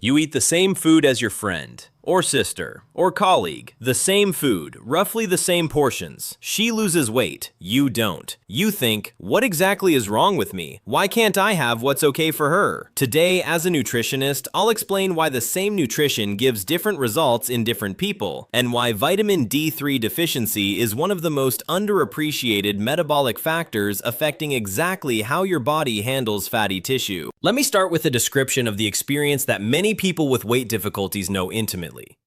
You eat the same food as your friend, or sister, or colleague. The same food, roughly the same portions. She loses weight, you don't. You think, what exactly is wrong with me? Why can't I have what's okay for her? Today, as a nutritionist, I'll explain why the same nutrition gives different results in different people, and why vitamin D3 deficiency is one of the most underappreciated metabolic factors affecting exactly how your body handles fatty tissue. Let me start with a description of the experience that many people with weight difficulties know intimately.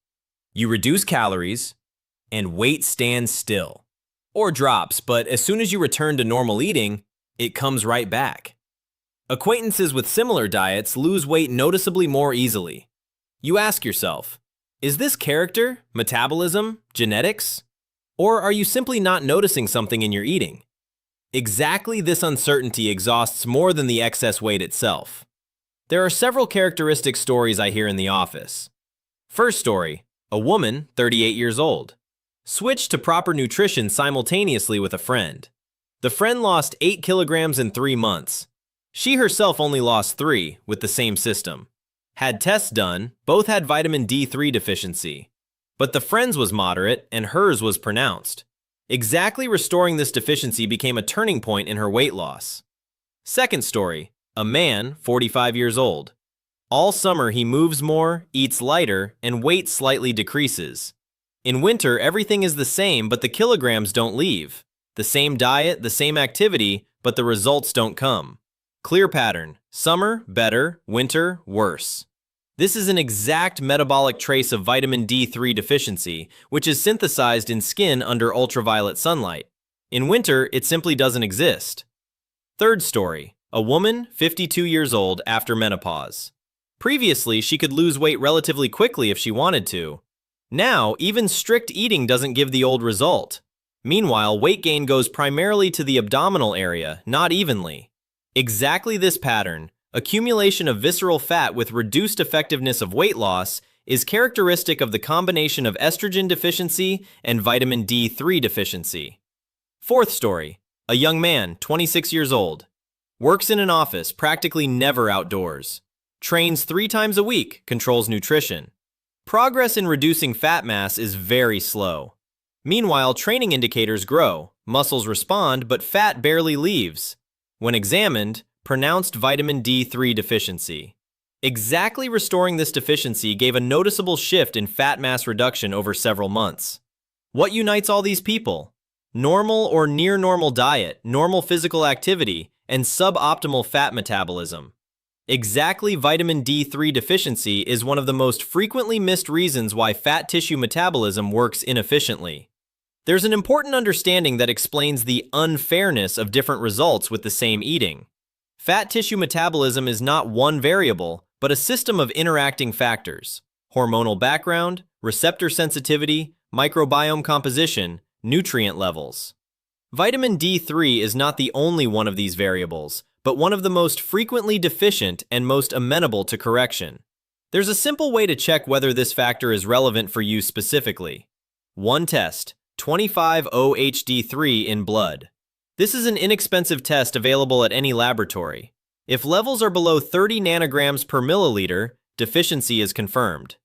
You reduce calories, and weight stands still. Or drops, but as soon as you return to normal eating, it comes right back. Acquaintances with similar diets lose weight noticeably more easily. You ask yourself, is this character, metabolism, genetics? Or are you simply not noticing something in your eating? Exactly this uncertainty exhausts more than the excess weight itself. There are several characteristic stories I hear in the office. First story, a woman, 38 years old, switched to proper nutrition simultaneously with a friend. The friend lost 8 kilograms in 3 months. She herself only lost 3 with the same system. Had tests done, both had vitamin D3 deficiency. But the friend's was moderate and hers was pronounced. Exactly restoring this deficiency became a turning point in her weight loss. Second story, a man, 45 years old. All summer he moves more, eats lighter, and weight slightly decreases. In winter, everything is the same, but the kilograms don't leave. The same diet, the same activity, but the results don't come. Clear pattern: summer, better; winter, worse. This is an exact metabolic trace of vitamin D3 deficiency, which is synthesized in skin under ultraviolet sunlight. In winter, it simply doesn't exist. Third story, a woman, 52 years old, after menopause. Previously, she could lose weight relatively quickly if she wanted to. Now, even strict eating doesn't give the old result. Meanwhile, weight gain goes primarily to the abdominal area, not evenly. Exactly this pattern, accumulation of visceral fat with reduced effectiveness of weight loss, is characteristic of the combination of estrogen deficiency and vitamin D3 deficiency. Fourth story, a young man, 26 years old, works in an office, practically never outdoors. Trains 3 times a week, controls nutrition. Progress in reducing fat mass is very slow. Meanwhile, training indicators grow, muscles respond, but fat barely leaves. When examined, pronounced vitamin D3 deficiency. Exactly restoring this deficiency gave a noticeable shift in fat mass reduction over several months. What unites all these people? Normal or near normal diet, normal physical activity, and suboptimal fat metabolism. Exactly vitamin D3 deficiency is one of the most frequently missed reasons why fat tissue metabolism works inefficiently. There's an important understanding that explains the unfairness of different results with the same eating. Fat tissue metabolism is not one variable, but a system of interacting factors: hormonal background, receptor sensitivity, microbiome composition, nutrient levels. Vitamin D3 is not the only one of these variables, but one of the most frequently deficient and most amenable to correction. There's a simple way to check whether this factor is relevant for you specifically. One test, 25-OHD3 in blood. This is an inexpensive test available at any laboratory. If levels are below 30 nanograms per milliliter, deficiency is confirmed.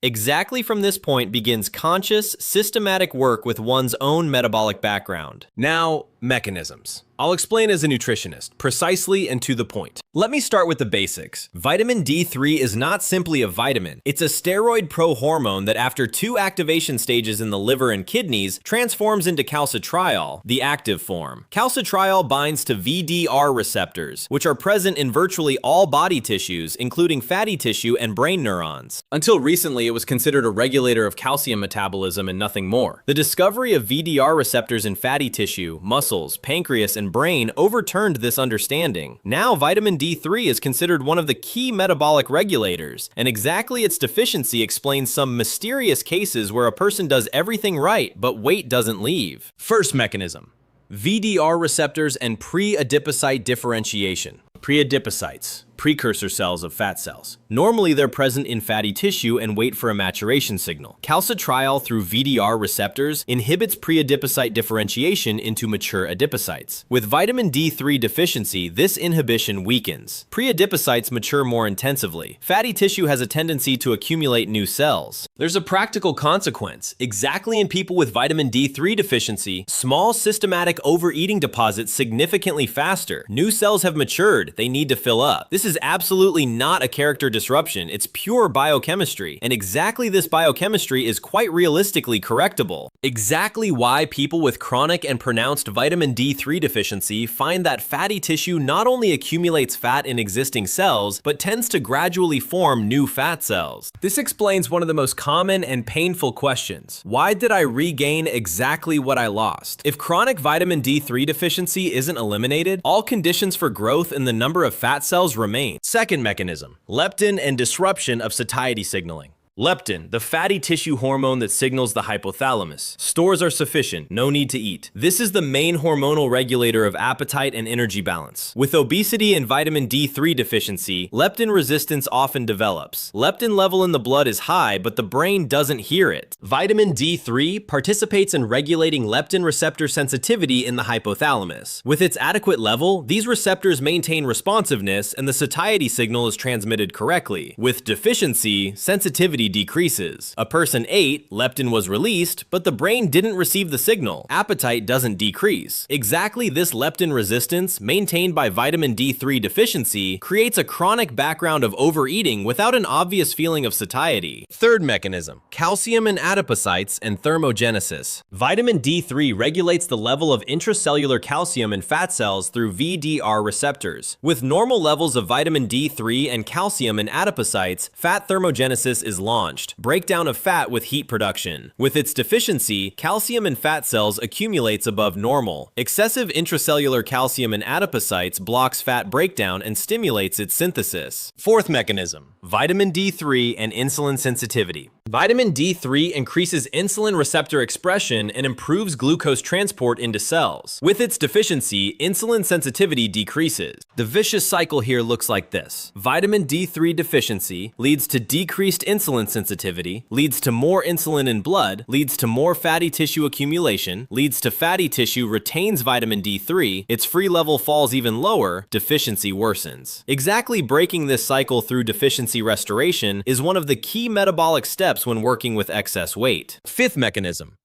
Exactly from this point begins conscious, systematic work with one's own metabolic background. Now, mechanisms. I'll explain as a nutritionist, precisely and to the point. Let me start with the basics. Vitamin D3 is not simply a vitamin. It's a steroid prohormone that after 2 activation stages in the liver and kidneys transforms into calcitriol, the active form. Calcitriol binds to VDR receptors, which are present in virtually all body tissues, including fatty tissue and brain neurons. Until recently, it was considered a regulator of calcium metabolism and nothing more. The discovery of VDR receptors in fatty tissue, muscles, pancreas, and brain overturned this understanding. Now, vitamin D3 is considered one of the key metabolic regulators, and exactly its deficiency explains some mysterious cases where a person does everything right, but weight doesn't leave. First mechanism: VDR receptors and preadipocyte differentiation. Preadipocytes. precursor cells of fat cells. Normally, they're present in fatty tissue and wait for a maturation signal. Calcitriol through VDR receptors inhibits preadipocyte differentiation into mature adipocytes. With vitamin D3 deficiency, this inhibition weakens. Preadipocytes mature more intensively. Fatty tissue has a tendency to accumulate new cells. There's a practical consequence. Exactly in people with vitamin D3 deficiency, small systematic overeating deposits significantly faster. New cells have matured. They need to fill up. This is absolutely not a character disruption. It's pure biochemistry. And exactly this biochemistry is quite realistically correctable. Exactly why people with chronic and pronounced vitamin D3 deficiency find that fatty tissue not only accumulates fat in existing cells, but tends to gradually form new fat cells. This explains one of the most common and painful questions. Why did I regain exactly what I lost? If chronic vitamin D3 deficiency isn't eliminated, all conditions for growth in the number of fat cells remain. Second mechanism, leptin and disruption of satiety signaling. Leptin, the fatty tissue hormone that signals the hypothalamus. Stores are sufficient, no need to eat. This is the main hormonal regulator of appetite and energy balance. With obesity and vitamin D3 deficiency, leptin resistance often develops. Leptin level in the blood is high, but the brain doesn't hear it. Vitamin D3 participates in regulating leptin receptor sensitivity in the hypothalamus. With its adequate level, these receptors maintain responsiveness and the satiety signal is transmitted correctly. With deficiency, sensitivity decreases. A person ate, leptin was released, but the brain didn't receive the signal. Appetite doesn't decrease. Exactly this leptin resistance, maintained by vitamin D3 deficiency, creates a chronic background of overeating without an obvious feeling of satiety. Third mechanism, calcium in adipocytes and thermogenesis. Vitamin D3 regulates the level of intracellular calcium in fat cells through VDR receptors. With normal levels of vitamin D3 and calcium in adipocytes, fat thermogenesis is launched. Breakdown of fat with heat production. With its deficiency, calcium in fat cells accumulates above normal. Excessive intracellular calcium in adipocytes blocks fat breakdown and stimulates its synthesis. Fourth mechanism, vitamin D3 and insulin sensitivity. Vitamin D3 increases insulin receptor expression and improves glucose transport into cells. With its deficiency, insulin sensitivity decreases. The vicious cycle here looks like this. Vitamin D3 deficiency leads to decreased insulin sensitivity, leads to more insulin in blood, leads to more fatty tissue accumulation, leads to fatty tissue retains vitamin D3, its free level falls even lower, deficiency worsens. Exactly breaking this cycle through deficiency restoration is one of the key metabolic steps when working with excess weight. Fifth mechanism,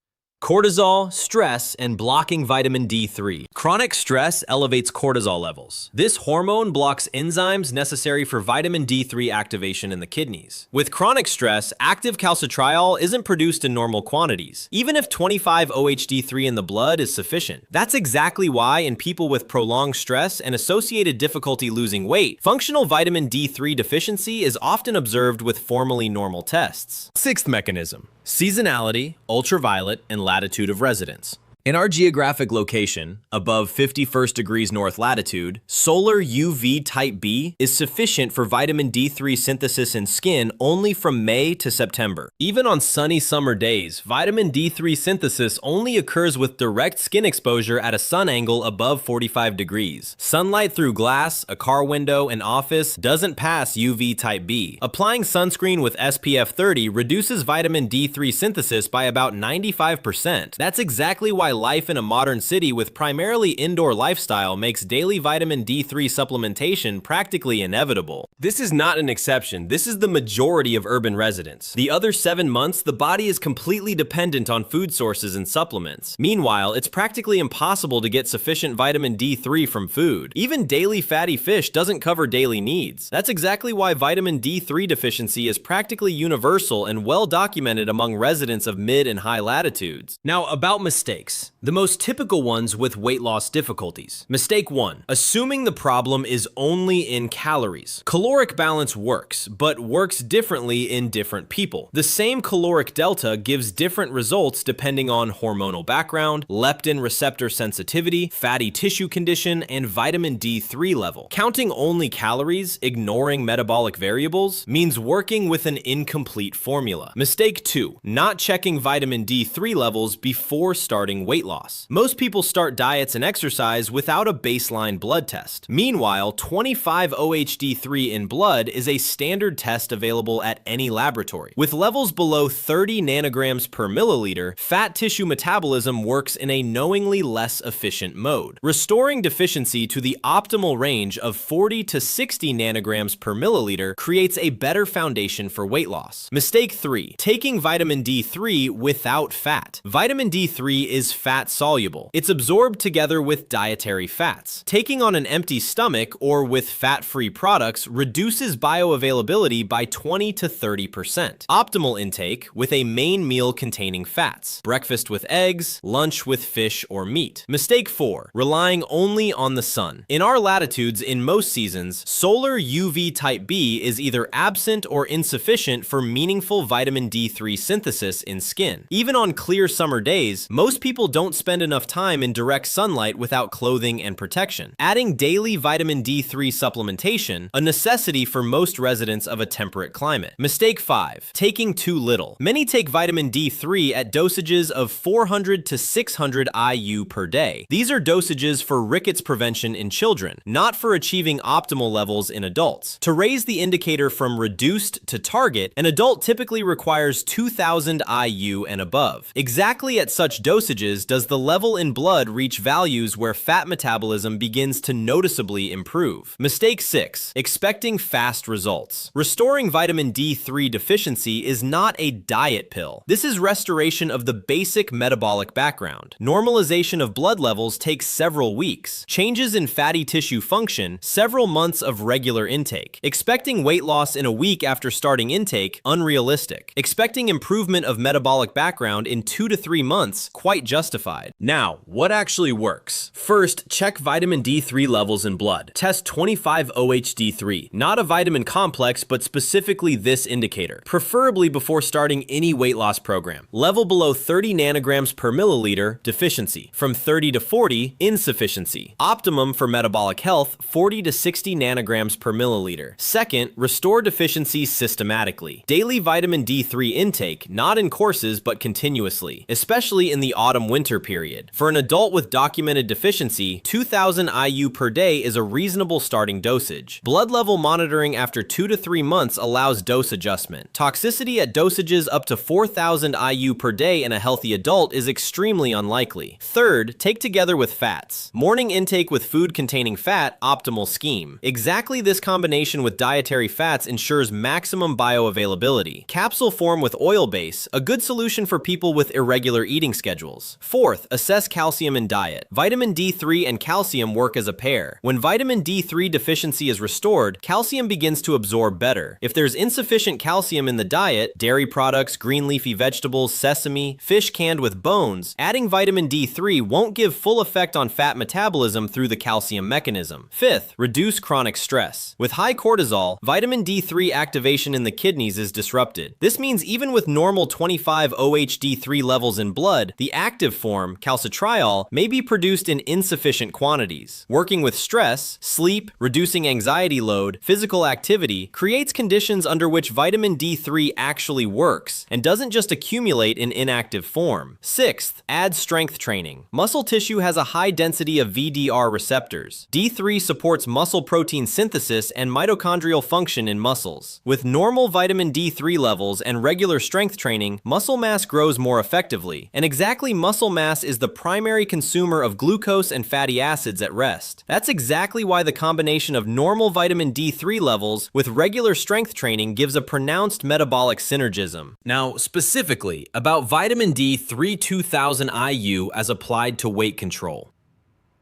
cortisol, stress, and blocking vitamin D3. Chronic stress elevates cortisol levels. This hormone blocks enzymes necessary for vitamin D3 activation in the kidneys. With chronic stress, active calcitriol isn't produced in normal quantities, even if 25 OHD3 in the blood is sufficient. That's exactly why in people with prolonged stress and associated difficulty losing weight, functional vitamin D3 deficiency is often observed with formally normal tests. Sixth mechanism, seasonality, ultraviolet, and latitude of residence. In our geographic location, above 51st degrees north latitude, solar UV type B is sufficient for vitamin D3 synthesis in skin only from May to September. Even on sunny summer days, vitamin D3 synthesis only occurs with direct skin exposure at a sun angle above 45 degrees. Sunlight through glass, a car window, and office doesn't pass UV type B. Applying sunscreen with SPF 30 reduces vitamin D3 synthesis by about 95%. That's exactly why life in a modern city with primarily indoor lifestyle makes daily vitamin D3 supplementation practically inevitable. This is not an exception. This is the majority of urban residents. The other 7 months, the body is completely dependent on food sources and supplements. Meanwhile, it's practically impossible to get sufficient vitamin D3 from food. Even daily fatty fish doesn't cover daily needs. That's exactly why vitamin D3 deficiency is practically universal and well documented among residents of mid and high latitudes. Now, about mistakes. The most typical ones with weight loss difficulties. Mistake 1. Assuming the problem is only in calories. Caloric balance works, but works differently in different people. The same caloric delta gives different results depending on hormonal background, leptin receptor sensitivity, fatty tissue condition, and vitamin D3 level. Counting only calories, ignoring metabolic variables, means working with an incomplete formula. Mistake 2. Not checking vitamin D3 levels before starting weight weight loss. Most people start diets and exercise without a baseline blood test. Meanwhile, 25-OHD3 in blood is a standard test available at any laboratory. With levels below 30 nanograms per milliliter, fat tissue metabolism works in a knowingly less efficient mode. Restoring deficiency to the optimal range of 40 to 60 nanograms per milliliter creates a better foundation for weight loss. Mistake 3. Taking vitamin D3 without fat. Vitamin D3 is fat soluble. It's absorbed together with dietary fats. Taking on an empty stomach or with fat-free products reduces bioavailability by 20 to 30%. Optimal intake with a main meal containing fats. Breakfast with eggs, lunch with fish or meat. Mistake 4. Relying only on the sun. In our latitudes in most seasons, solar UV type B is either absent or insufficient for meaningful vitamin D3 synthesis in skin. Even on clear summer days, most people don't spend enough time in direct sunlight without clothing and protection. Adding daily vitamin D3 supplementation, a necessity for most residents of a temperate climate. Mistake 5. Taking too little. Many take vitamin D3 at dosages of 400 to 600 IU per day. These are dosages for rickets prevention in children, not for achieving optimal levels in adults. To raise the indicator from reduced to target, an adult typically requires 2000 IU and above. Exactly at such dosages does the level in blood reach values where fat metabolism begins to noticeably improve. Mistake 6. Expecting fast results. Restoring vitamin D3 deficiency is not a diet pill. This is restoration of the basic metabolic background. Normalization of blood levels takes several weeks. Changes in fatty tissue function, several months of regular intake. Expecting weight loss in a week after starting intake, unrealistic. Expecting improvement of metabolic background in 2 to 3 months, quite justified. Now, what actually works? First, check vitamin D3 levels in blood. Test 25-OHD3, not a vitamin complex, but specifically this indicator, preferably before starting any weight loss program. Level below 30 nanograms per milliliter, deficiency. From 30 to 40, insufficiency. Optimum for metabolic health, 40 to 60 nanograms per milliliter. Second, restore deficiency systematically. Daily vitamin D3 intake, not in courses but continuously, especially in the autumn-winter period. For an adult with documented deficiency, 2000 IU per day is a reasonable starting dosage. Blood level monitoring after 2 to 3 months allows dose adjustment. Toxicity at dosages up to 4000 IU per day in a healthy adult is extremely unlikely. Third, take together with fats. Morning intake with food containing fat, optimal scheme. Exactly this combination with dietary fats ensures maximum bioavailability. Capsule form with oil base, a good solution for people with irregular eating schedules. Fourth, assess calcium in diet. Vitamin D3 and calcium work as a pair. When vitamin D3 deficiency is restored, calcium begins to absorb better. If there's insufficient calcium in the diet, dairy products, green leafy vegetables, sesame, fish canned with bones, adding vitamin D3 won't give full effect on fat metabolism through the calcium mechanism. Fifth, reduce chronic stress. With high cortisol, vitamin D3 activation in the kidneys is disrupted. This means even with normal 25-OHD3 levels in blood, the active form, calcitriol, may be produced in insufficient quantities. Working with stress, sleep, reducing anxiety load, physical activity, creates conditions under which vitamin D3 actually works and doesn't just accumulate in inactive form. Sixth, add strength training. Muscle tissue has a high density of VDR receptors. D3 supports muscle protein synthesis and mitochondrial function in muscles. With normal vitamin D3 levels and regular strength training, muscle mass grows more effectively. And exactly muscle mass is the primary consumer of glucose and fatty acids at rest. That's exactly why the combination of normal vitamin D3 levels with regular strength training gives a pronounced metabolic synergism. Now, specifically about vitamin D3 2000 IU as applied to weight control.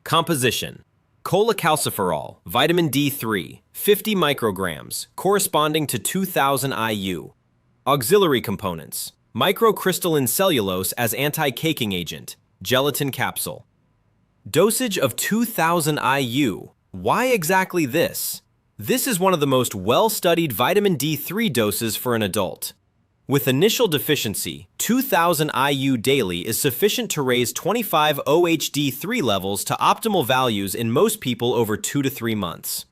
Composition: cholecalciferol, vitamin D3, 50 micrograms, corresponding to 2000 IU. Auxiliary components: microcrystalline cellulose as anti-caking agent, gelatin capsule. Dosage of 2000 IU. Why exactly this? This is one of the most well-studied vitamin D3 doses for an adult. With initial deficiency, 2000 IU daily is sufficient to raise 25-OHD3 levels to optimal values in most people over 2 to 3 months.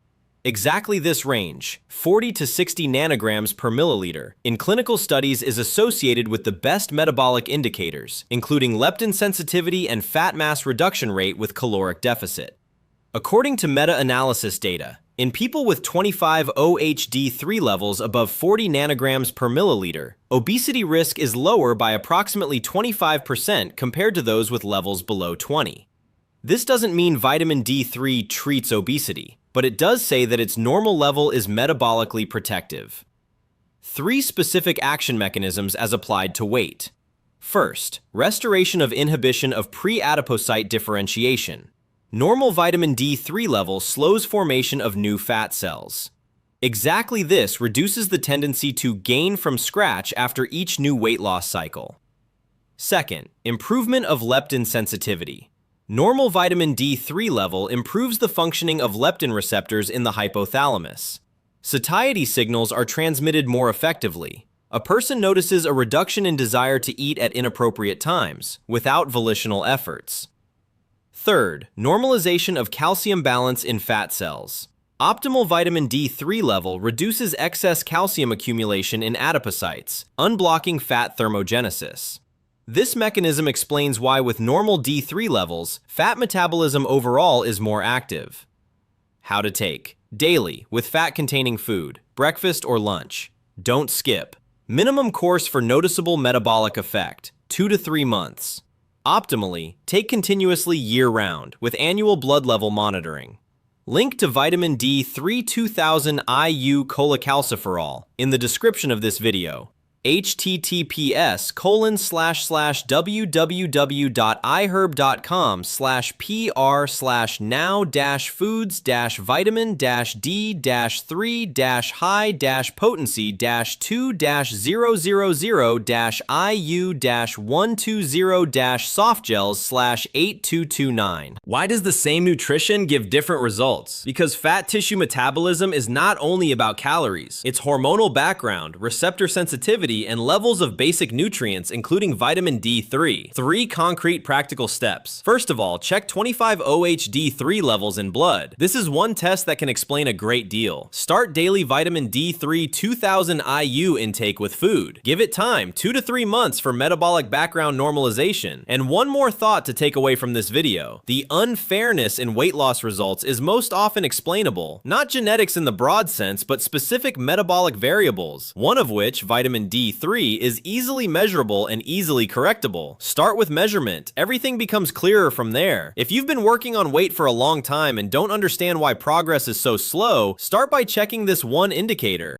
Exactly this range, 40 to 60 nanograms per milliliter, in clinical studies is associated with the best metabolic indicators, including leptin sensitivity and fat mass reduction rate with caloric deficit. According to meta-analysis data, in people with 25 OHD3 levels above 40 nanograms per milliliter, obesity risk is lower by approximately 25% compared to those with levels below 20. This doesn't mean vitamin D3 treats obesity, but it does say that its normal level is metabolically protective. 3 specific action mechanisms as applied to weight. First, restoration of inhibition of preadipocyte differentiation. Normal vitamin D3 level slows formation of new fat cells. Exactly this reduces the tendency to gain from scratch after each new weight loss cycle. Second, improvement of leptin sensitivity. Normal vitamin D3 level improves the functioning of leptin receptors in the hypothalamus. Satiety signals are transmitted more effectively. A person notices a reduction in desire to eat at inappropriate times, without volitional efforts. Third, normalization of calcium balance in fat cells. Optimal vitamin D3 level reduces excess calcium accumulation in adipocytes, unblocking fat thermogenesis. This mechanism explains why with normal D3 levels, fat metabolism overall is more active. How to take. Daily, with fat-containing food, breakfast or lunch. Don't skip. Minimum course for noticeable metabolic effect, 2 to 3 months. Optimally, take continuously year-round, with annual blood level monitoring. Link to vitamin D3 2000 IU cholecalciferol in the description of this video. https://www.ihherb.com/PR/now-foods-3-high-potency-2-000-8229. Why does the same nutrition give different results? Because fat tissue metabolism is not only about calories, it's hormonal background, receptor sensitivity, and levels of basic nutrients including vitamin D3. 3 concrete practical steps. First of all, check 25-OHD3 levels in blood. This is one test that can explain a great deal. Start daily vitamin D3 2000 IU intake with food. Give it time, 2 to 3 months for metabolic background normalization. And one more thought to take away from this video. The unfairness in weight loss results is most often explainable, not genetics in the broad sense, but specific metabolic variables, one of which, vitamin D3, is easily measurable and easily correctable. Start with measurement. Everything becomes clearer from there. If you've been working on weight for a long time and don't understand why progress is so slow, start by checking this one indicator.